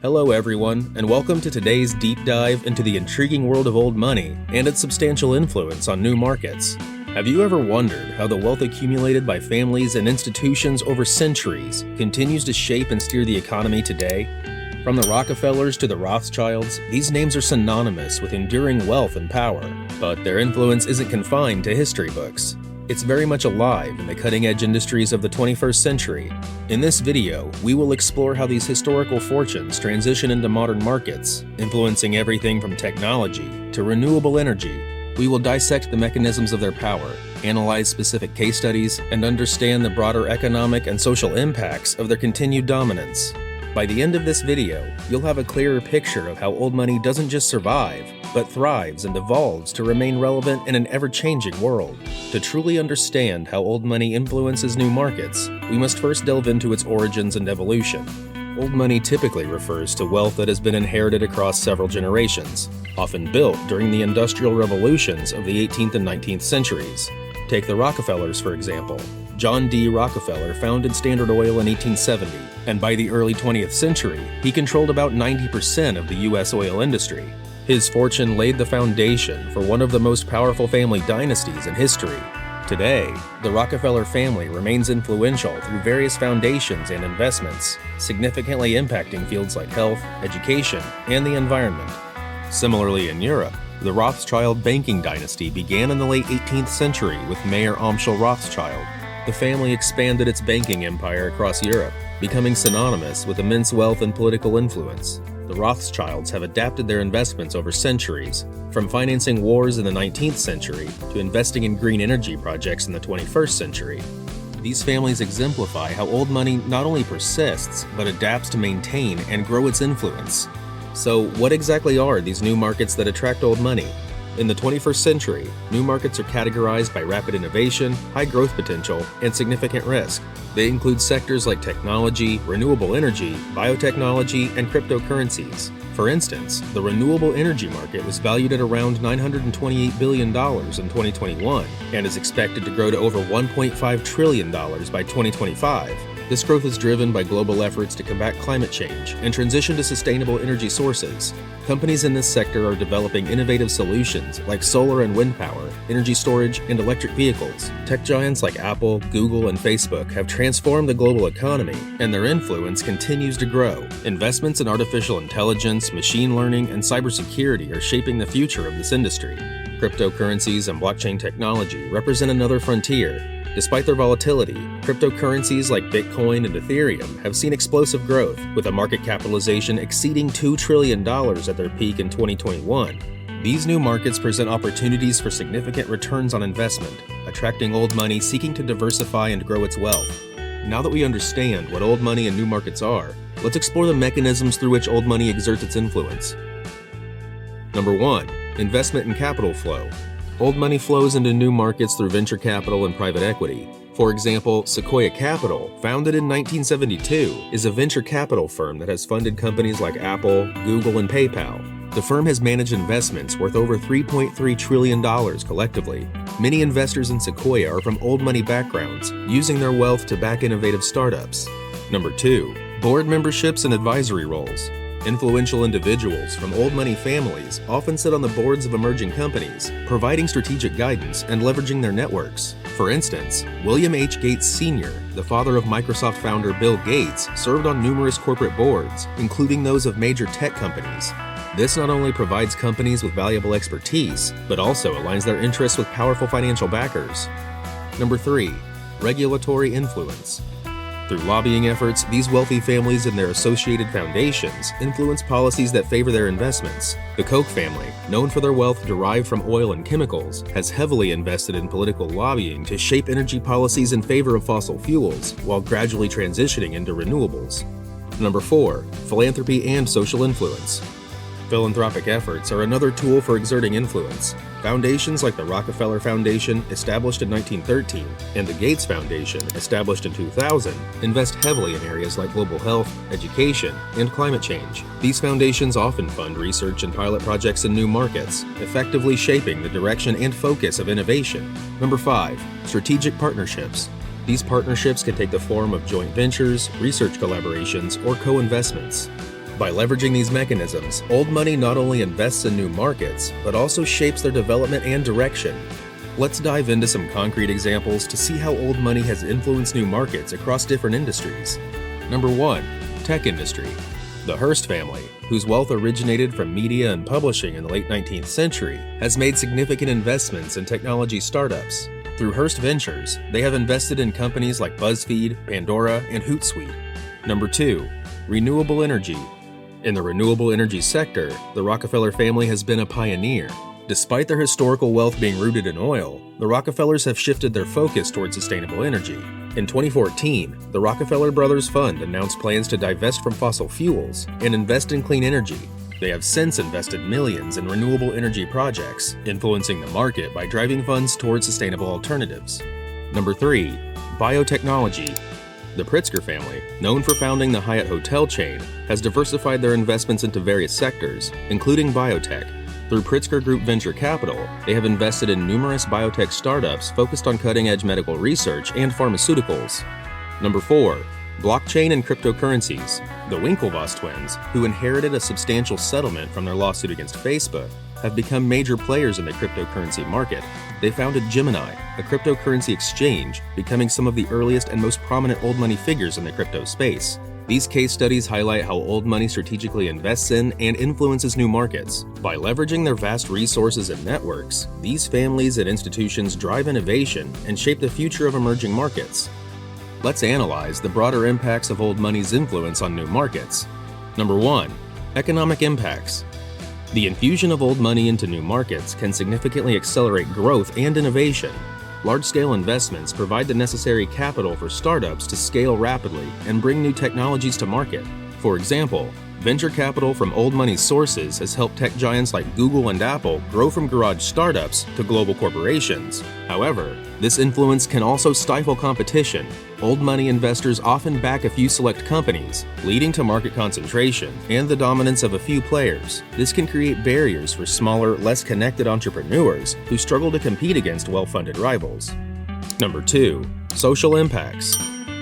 Hello everyone, and welcome to today's deep dive into the intriguing world of old money and its substantial influence on new markets. Have you ever wondered how the wealth accumulated by families and institutions over centuries continues to shape and steer the economy today? From the Rockefellers to the Rothschilds, these names are synonymous with enduring wealth and power, but their influence isn't confined to history books. It's very much alive in the cutting-edge industries of the 21st century. In this video, we will explore how these historical fortunes transition into modern markets, influencing everything from technology to renewable energy. We will dissect the mechanisms of their power, analyze specific case studies, and understand the broader economic and social impacts of their continued dominance. By the end of this video, you'll have a clearer picture of how old money doesn't just survive, but thrives and evolves to remain relevant in an ever-changing world. To truly understand how old money influences new markets, we must first delve into its origins and evolution. Old money typically refers to wealth that has been inherited across several generations, often built during the industrial revolutions of the 18th and 19th centuries. Take the Rockefellers, for example. John D. Rockefeller founded Standard Oil in 1870, and by the early 20th century, he controlled about 90% of the U.S. oil industry. His fortune laid the foundation for one of the most powerful family dynasties in history. Today, the Rockefeller family remains influential through various foundations and investments, significantly impacting fields like health, education, and the environment. Similarly, in Europe, the Rothschild banking dynasty began in the late 18th century with Mayer Amschel Rothschild. The family expanded its banking empire across Europe, becoming synonymous with immense wealth and political influence. The Rothschilds have adapted their investments over centuries, from financing wars in the 19th century to investing in green energy projects in the 21st century. These families exemplify how old money not only persists, but adapts to maintain and grow its influence. So, what exactly are these new markets that attract old money? In the 21st century, new markets are categorized by rapid innovation, high growth potential, and significant risk. They include sectors like technology, renewable energy, biotechnology, and cryptocurrencies. For instance, the renewable energy market was valued at around $928 billion in 2021 and is expected to grow to over $1.5 trillion by 2025. This growth is driven by global efforts to combat climate change and transition to sustainable energy sources. Companies in this sector are developing innovative solutions like solar and wind power, energy storage, and electric vehicles. Tech giants like Apple, Google, and Facebook have transformed the global economy, and their influence continues to grow. Investments in artificial intelligence, machine learning, and cybersecurity are shaping the future of this industry. Cryptocurrencies and blockchain technology represent another frontier. Despite their volatility, cryptocurrencies like Bitcoin and Ethereum have seen explosive growth, with a market capitalization exceeding $2 trillion at their peak in 2021. These new markets present opportunities for significant returns on investment, attracting old money seeking to diversify and grow its wealth. Now that we understand what old money and new markets are, let's explore the mechanisms through which old money exerts its influence. Number 1. Investment and capital flow. Old money flows into new markets through venture capital and private equity. For example, Sequoia Capital, founded in 1972, is a venture capital firm that has funded companies like Apple, Google, and PayPal. The firm has managed investments worth over $3.3 trillion collectively. Many investors in Sequoia are from old money backgrounds, using their wealth to back innovative startups. Number 2. Board memberships and advisory roles. Influential individuals from old money families often sit on the boards of emerging companies, providing strategic guidance and leveraging their networks. For instance, William H. Gates Sr., the father of Microsoft founder Bill Gates, served on numerous corporate boards, including those of major tech companies. This not only provides companies with valuable expertise, but also aligns their interests with powerful financial backers. Number 3. Regulatory influence. Through lobbying efforts, these wealthy families and their associated foundations influence policies that favor their investments. The Koch family, known for their wealth derived from oil and chemicals, has heavily invested in political lobbying to shape energy policies in favor of fossil fuels, while gradually transitioning into renewables. Number 4. Philanthropy and social influence. Philanthropic efforts are another tool for exerting influence. Foundations like the Rockefeller Foundation, established in 1913, and the Gates Foundation, established in 2000, invest heavily in areas like global health, education, and climate change. These foundations often fund research and pilot projects in new markets, effectively shaping the direction and focus of innovation. Number 5. Strategic partnerships. These partnerships can take the form of joint ventures, research collaborations, or co-investments. By leveraging these mechanisms, old money not only invests in new markets, but also shapes their development and direction. Let's dive into some concrete examples to see how old money has influenced new markets across different industries. Number 1. Tech industry. The Hearst family, whose wealth originated from media and publishing in the late 19th century, has made significant investments in technology startups. Through Hearst Ventures, they have invested in companies like BuzzFeed, Pandora, and Hootsuite. Number 2. Renewable energy. In the renewable energy sector, the Rockefeller family has been a pioneer. Despite their historical wealth being rooted in oil, the Rockefellers have shifted their focus towards sustainable energy. In 2014, the Rockefeller Brothers Fund announced plans to divest from fossil fuels and invest in clean energy. They have since invested millions in renewable energy projects, influencing the market by driving funds towards sustainable alternatives. Number 3. Biotechnology. The Pritzker family, known for founding the Hyatt hotel chain, has diversified their investments into various sectors, including biotech. Through Pritzker Group Venture Capital, they have invested in numerous biotech startups focused on cutting-edge medical research and pharmaceuticals. Number 4. Blockchain and cryptocurrencies. The Winklevoss twins, who inherited a substantial settlement from their lawsuit against Facebook, have become major players in the cryptocurrency market. They founded Gemini, a cryptocurrency exchange, becoming some of the earliest and most prominent old money figures in the crypto space. These case studies highlight how old money strategically invests in and influences new markets. By leveraging their vast resources and networks, these families and institutions drive innovation and shape the future of emerging markets. Let's analyze the broader impacts of old money's influence on new markets. Number 1. Economic impacts. The infusion of old money into new markets can significantly accelerate growth and innovation. Large-scale investments provide the necessary capital for startups to scale rapidly and bring new technologies to market. For example, venture capital from old money sources has helped tech giants like Google and Apple grow from garage startups to global corporations. However, this influence can also stifle competition. Old money investors often back a few select companies, leading to market concentration and the dominance of a few players. This can create barriers for smaller, less connected entrepreneurs who struggle to compete against well-funded rivals. Number 2. Social impacts.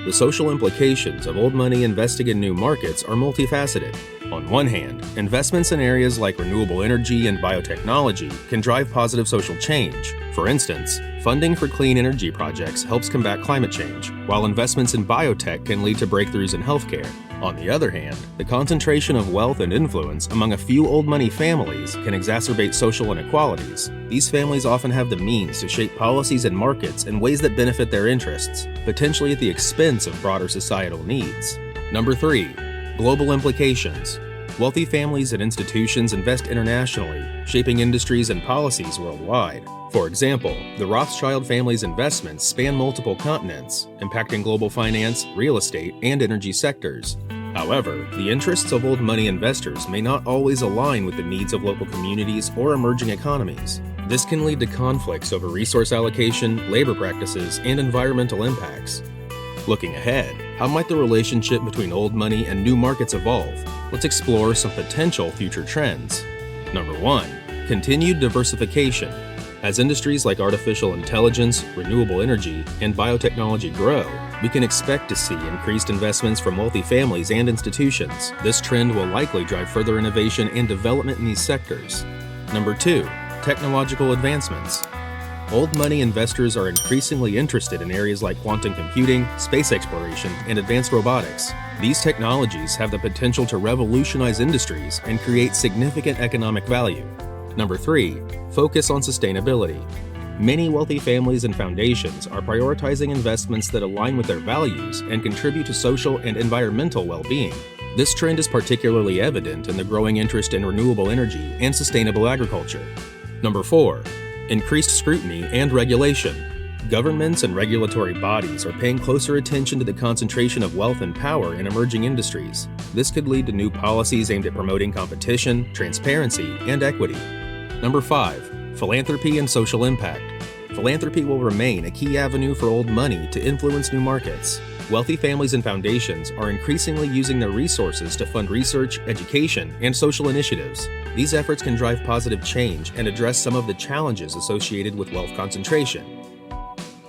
The social implications of old money investing in new markets are multifaceted. On one hand, investments in areas like renewable energy and biotechnology can drive positive social change. For instance, funding for clean energy projects helps combat climate change, while investments in biotech can lead to breakthroughs in healthcare. On the other hand, the concentration of wealth and influence among a few old money families can exacerbate social inequalities. These families often have the means to shape policies and markets in ways that benefit their interests, potentially at the expense of broader societal needs. Number 3. Global implications. Wealthy families and institutions invest internationally, shaping industries and policies worldwide. For example, the Rothschild family's investments span multiple continents, impacting global finance, real estate, and energy sectors. However, the interests of old money investors may not always align with the needs of local communities or emerging economies. This can lead to conflicts over resource allocation, labor practices, and environmental impacts. Looking ahead, how might the relationship between old money and new markets evolve? Let's explore some potential future trends. Number 1. Continued diversification. As industries like artificial intelligence, renewable energy, and biotechnology grow, we can expect to see increased investments from wealthy families and institutions. This trend will likely drive further innovation and development in these sectors. Number 2. Technological advancements. Old money investors are increasingly interested in areas like quantum computing, space exploration, and advanced robotics. These technologies have the potential to revolutionize industries and create significant economic value. Number 3. Focus on sustainability. Many wealthy families and foundations are prioritizing investments that align with their values and contribute to social and environmental well-being. This trend is particularly evident in the growing interest in renewable energy and sustainable agriculture. Number 4. Increased scrutiny and regulation. Governments and regulatory bodies are paying closer attention to the concentration of wealth and power in emerging industries. This could lead to new policies aimed at promoting competition, transparency, and equity. Number 5. Philanthropy and social impact. Philanthropy will remain a key avenue for old money to influence new markets. Wealthy families and foundations are increasingly using their resources to fund research, education, and social initiatives. These efforts can drive positive change and address some of the challenges associated with wealth concentration.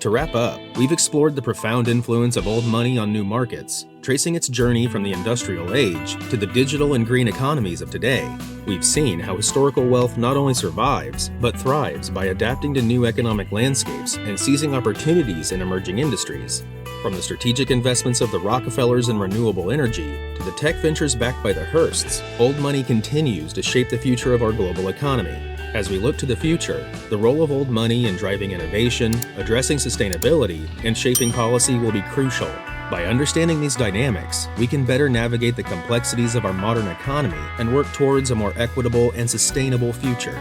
To wrap up, we've explored the profound influence of old money on new markets. Tracing its journey from the industrial age to the digital and green economies of today, we've seen how historical wealth not only survives, but thrives by adapting to new economic landscapes and seizing opportunities in emerging industries. From the strategic investments of the Rockefellers in renewable energy to the tech ventures backed by the Hearsts, old money continues to shape the future of our global economy. As we look to the future, the role of old money in driving innovation, addressing sustainability, and shaping policy will be crucial. By understanding these dynamics, we can better navigate the complexities of our modern economy and work towards a more equitable and sustainable future.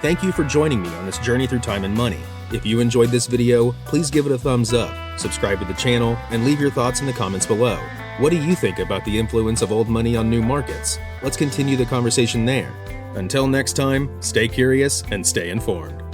Thank you for joining me on this journey through time and money. If you enjoyed this video, please give it a thumbs up, subscribe to the channel, and leave your thoughts in the comments below. What do you think about the influence of old money on new markets? Let's continue the conversation there. Until next time, stay curious and stay informed.